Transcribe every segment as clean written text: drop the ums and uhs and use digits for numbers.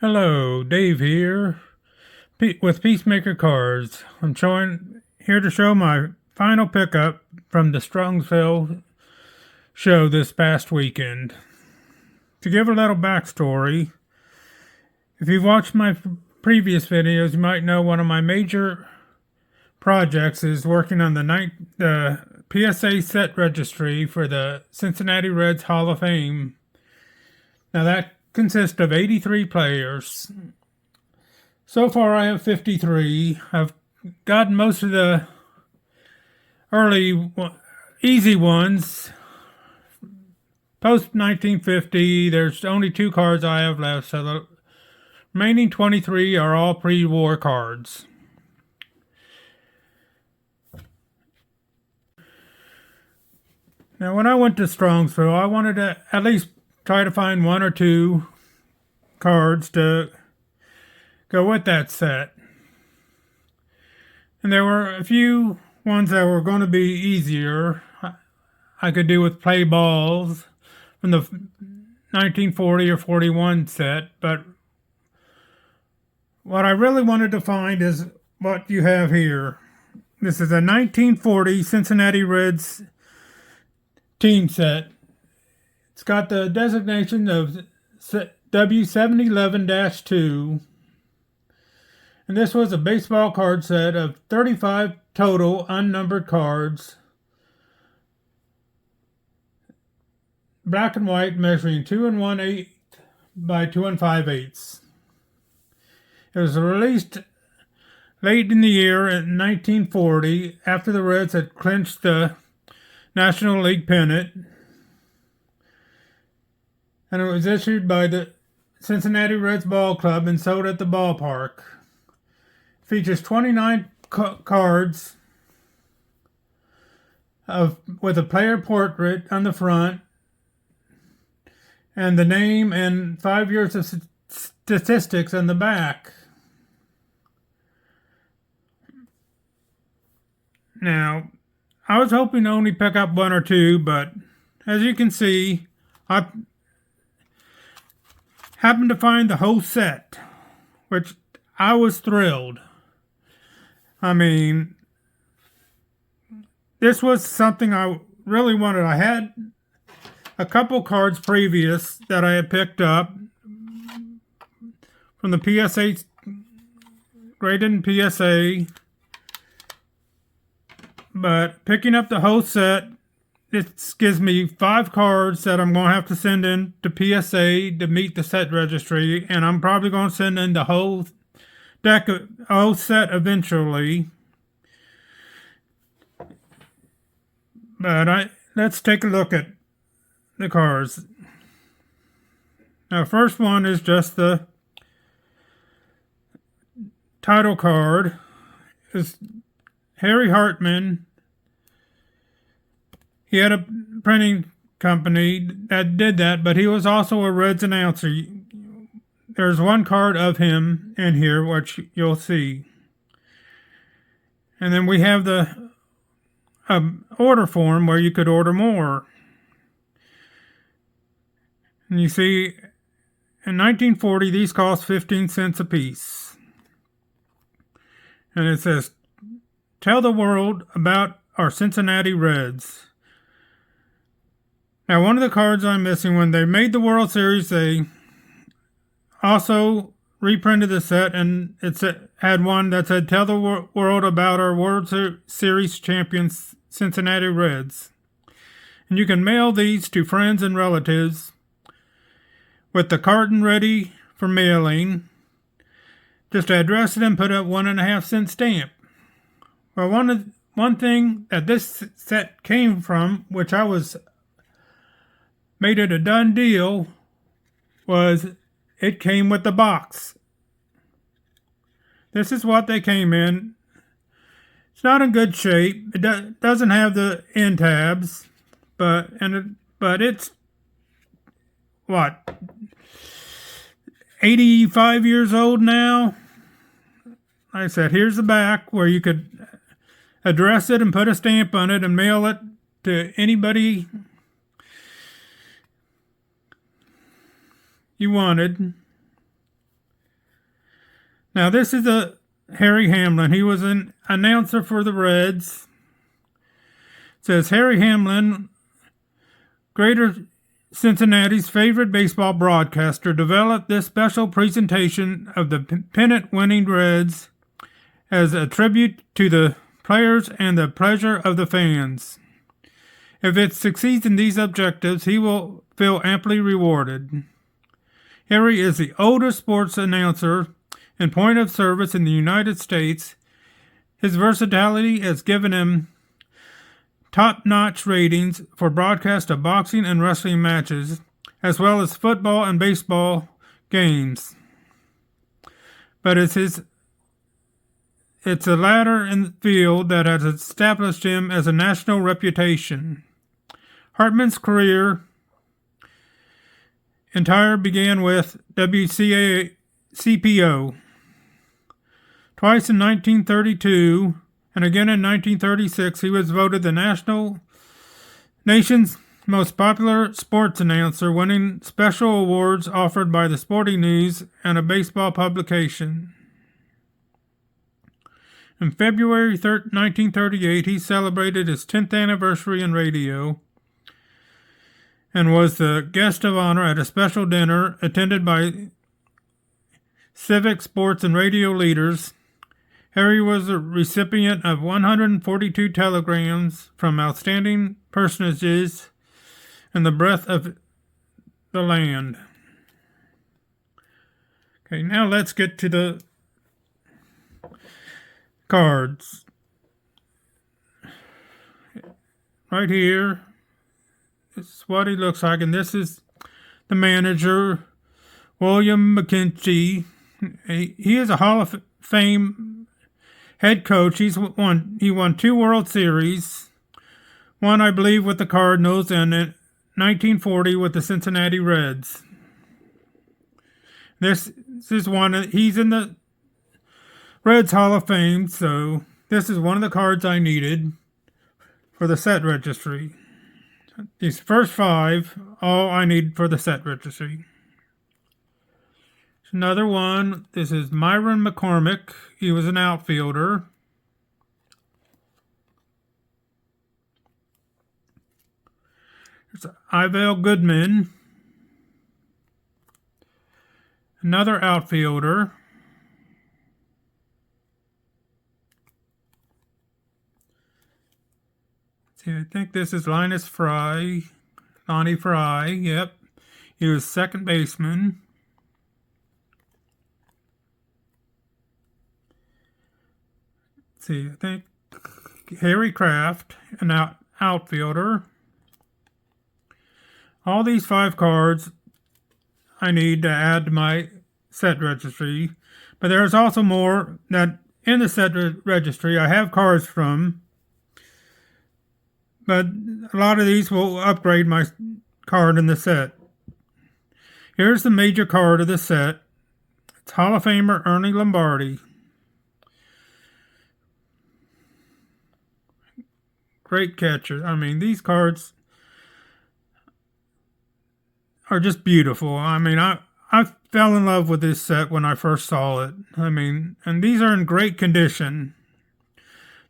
Hello, Dave here with Peacemaker Cards. I'm here to show my final pickup from the Strongsville show this past weekend. To give a little backstory, if you've watched my previous videos, you might know one of my major projects is working on the PSA set registry for the Cincinnati Reds Hall of Fame. Now that consists of 83 players. So far I have 53. I've gotten most of the early easy ones. Post 1950, there's only 2 cards I have left, so the remaining 23 are all pre-war cards. Now when I went to Strongsville, I wanted to at least try to find 1 or 2 cards to go with that set. And there were a few ones that were going to be easier. I could do with play balls from the 1940 or 41 set, but what I really wanted to find is what you have here. This is a 1940 Cincinnati Reds team set. It's got the designation of W711-2. And this was a baseball card set of 35 total unnumbered cards. Black and white, measuring 2 1/8 by 2 5/8. It was released late in the year in 1940 after the Reds had clinched the National League pennant. And it was issued by the Cincinnati Reds Ball Club and sold at the ballpark. Features 29 cards with a player portrait on the front and the name and 5 years of statistics on the back. Now, I was hoping to only pick up 1 or 2, but as you can see, I happened to find the whole set, which I was thrilled. I mean, this was something I really wanted. I had a couple cards previous that I had picked up from the PSA, graded in PSA, but picking up the whole set, it gives me 5 cards that I'm going to have to send in to PSA to meet the set registry, and I'm probably going to send in the whole set eventually. But let's take a look at the cards. Now, first one is just the title card. It's Harry Hartman. He had a printing company that did that, but he was also a Reds announcer. There's 1 card of him in here, which you'll see. And then we have the order form where you could order more. And you see, in 1940, these cost 15 cents a piece. And it says, "Tell the world about our Cincinnati Reds." Now, one of the cards I'm missing, when they made the World Series, they also reprinted the set, and it had one that said, "Tell the world about our World Series champions, Cincinnati Reds." And you can mail these to friends and relatives with the carton ready for mailing. Just address it and put a 1.5 cent stamp. Well, one thing that this set came from, which I made it a done deal, was it came with the box. This is what they came in. It's not in good shape. It doesn't have the end tabs, but it's what, 85 years old now. Like I said, here's the back where you could address it and put a stamp on it and mail it to anybody you wanted. Now, this is Harry Hamlin. He was an announcer for the Reds. It says Harry Hamlin, Greater Cincinnati's favorite baseball broadcaster, developed this special presentation of the pennant-winning Reds as a tribute to the players and the pleasure of the fans. If it succeeds in these objectives, he will feel amply rewarded. Harry is the oldest sports announcer in point of service in the United States. His versatility has given him top-notch ratings for broadcast of boxing and wrestling matches, as well as football and baseball games. But it's the latter in the field that has established him as a national reputation. Hartman's career entire began with WCPO. Twice in 1932 and again in 1936, he was voted the nation's most popular sports announcer, winning special awards offered by the Sporting News and a baseball publication. In February 1938, he celebrated his 10th anniversary in radio and was the guest of honor at a special dinner attended by civic, sports, and radio leaders. Harry was a recipient of 142 telegrams from outstanding personages in the breadth of the land. Okay, now let's get to the cards. Right here, this is what he looks like, and this is the manager, William McKinchey. He is a Hall of Fame head coach. He won 2 World Series, one I believe with the Cardinals, and in 1940 with the Cincinnati Reds. This is one. He's in the Reds Hall of Fame, so this is one of the cards I needed for the set registry. These first 5, all I need for the set registry. Another one. This is Myron McCormick. He was an outfielder. There's Ivell Goodman. Another outfielder. See, I think this is Lonnie Fry. Yep. He was second baseman. See, I think Harry Kraft, an outfielder. All these 5 cards I need to add to my set registry, but there's also more that in the set registry I have cards from, but a lot of these will upgrade my card in the set. Here's the major card of the set. It's Hall of Famer Ernie Lombardi. Great catcher. I mean, these cards are just beautiful. I mean, I fell in love with this set when I first saw it. I mean, and these are in great condition.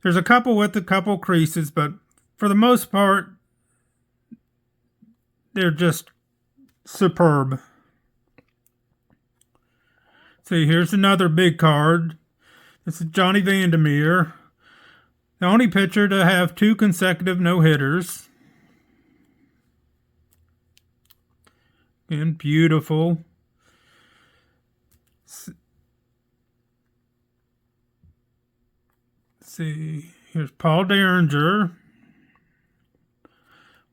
There's a couple with a couple creases, but for the most part, they're just superb. See, here's another big card. This is Johnny Vandermeer, the only pitcher to have 2 consecutive no-hitters. And beautiful. See, here's Paul Derringer.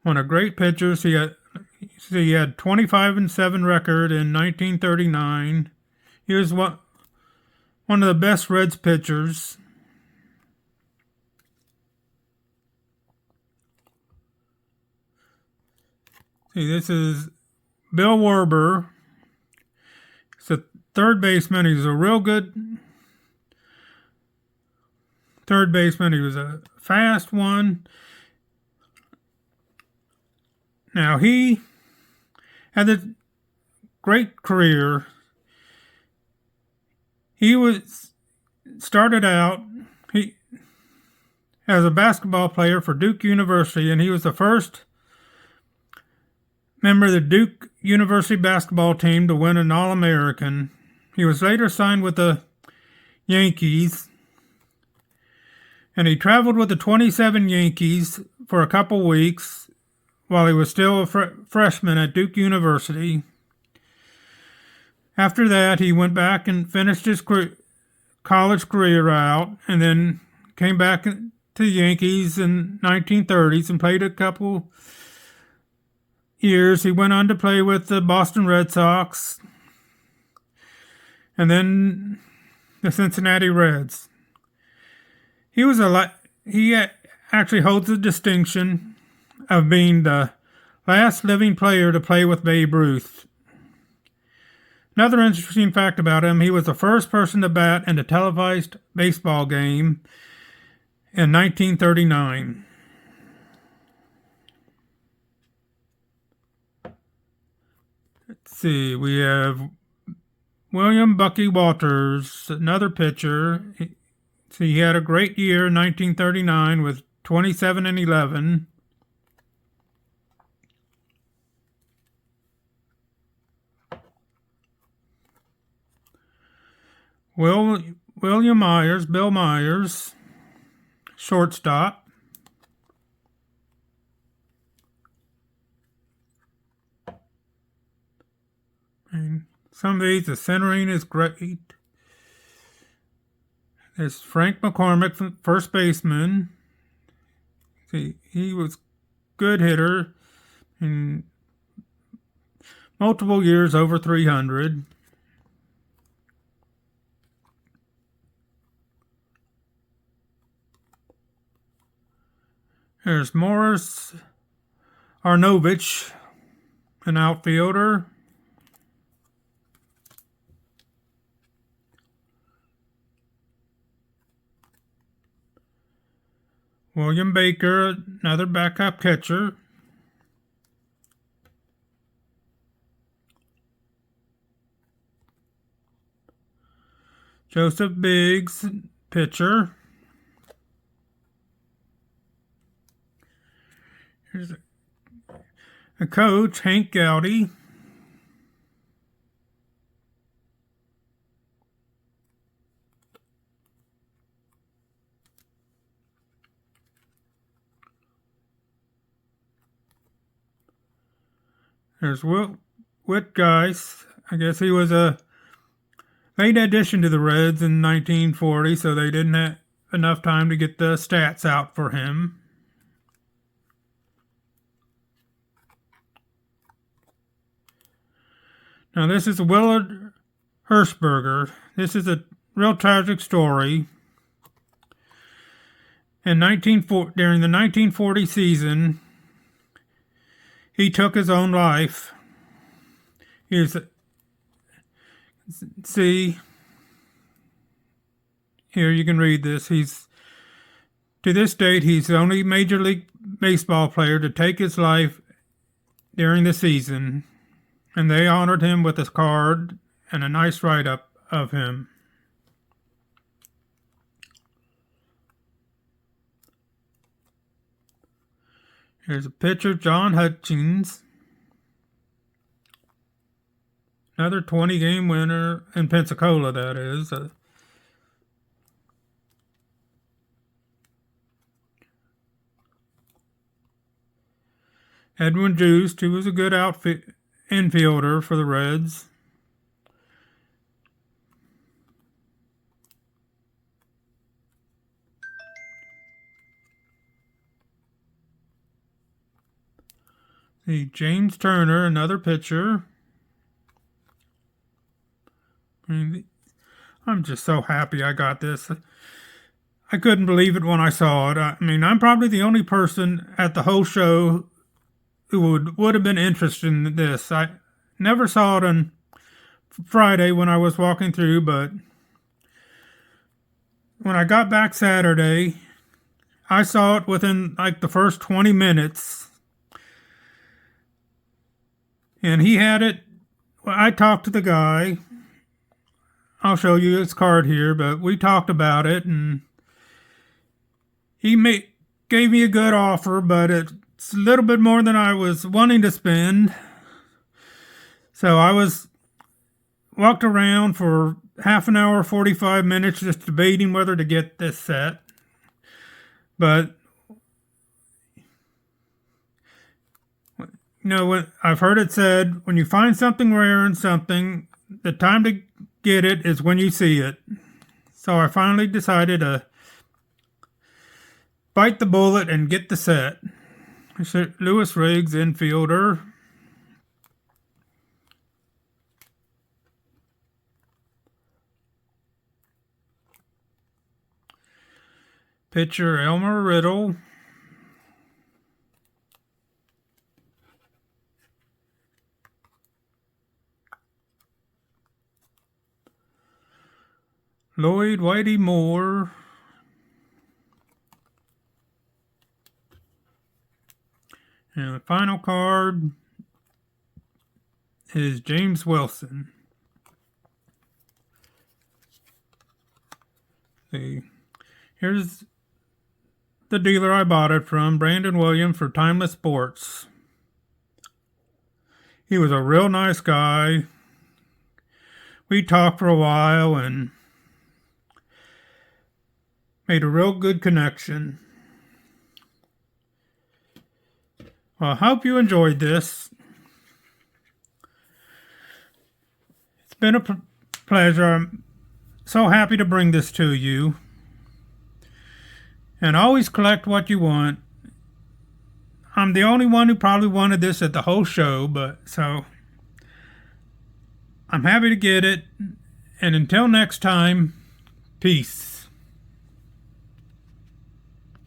One of great pitchers. He had 25-7 record in 1939. He was one of the best Reds pitchers. See, this is Bill Werber. He's a third baseman. He's a real good third baseman. He was a fast one. Now, he had a great career. He was started out he as a basketball player for Duke University, and he was the first member of the Duke University basketball team to win an All-American. He was later signed with the Yankees, and he traveled with the 27 Yankees for a couple weeks while he was still a freshman at Duke University. After that, he went back and finished his college career out, and then came back to the Yankees in 1930s and played a couple years. He went on to play with the Boston Red Sox and then the Cincinnati Reds. He actually holds the distinction of being the last living player to play with Babe Ruth. Another interesting fact about him, he was the first person to bat in a televised baseball game in 1939. Let's see, we have William Bucky Walters, another pitcher. He had a great year in 1939 with 27 and 11. William Myers, Bill Myers, shortstop. And some of these, the centering is great. There's Frank McCormick, first baseman. See, he was good hitter in multiple years over 300. There's Morris Arnovich, an outfielder. William Baker, another backup catcher. Joseph Biggs, pitcher. Here's a coach, Hank Gowdy. There's Whit Geis. I guess he was a late addition to the Reds in 1940, so they didn't have enough time to get the stats out for him. Now this is Willard Hirschberger. This is a real tragic story. During the 1940 season, he took his own life. See, here you can read this. To this date, he's the only Major League Baseball player to take his life during the season, and they honored him with a card and a nice write-up of him. Here's a picture, John Hutchins. Another 20-game winner in Pensacola, that is. Edwin Joost, who was a good infielder for the Reds. See, James Turner, another pitcher. I'm just so happy I got this. I couldn't believe it when I saw it. I'm probably the only person at the whole show who would have been interested in this. I never saw it on Friday when I was walking through, but when I got back Saturday, I saw it within the first 20 minutes. And he had it. I talked to the guy I'll show you his card here, but we talked about it, and gave me a good offer, but it's a little bit more than I was wanting to spend. So I walked around for half an hour, 45 minutes, just debating whether to get this set. But I've heard it said, when you find something rare in something, the time to get it is when you see it. So I finally decided to bite the bullet and get the set. It's Lewis Riggs, infielder. Pitcher Elmer Riddle. Lloyd Whitey Moore. And the final card is James Wilson. Here's the dealer I bought it from, Brandon Williams for Timeless Sports. He was a real nice guy. We talked for a while and made a real good connection. Well, I hope you enjoyed this. It's been a pleasure. I'm so happy to bring this to you. And always collect what you want. I'm the only one who probably wanted this at the whole show, but so I'm happy to get it. And until next time, peace.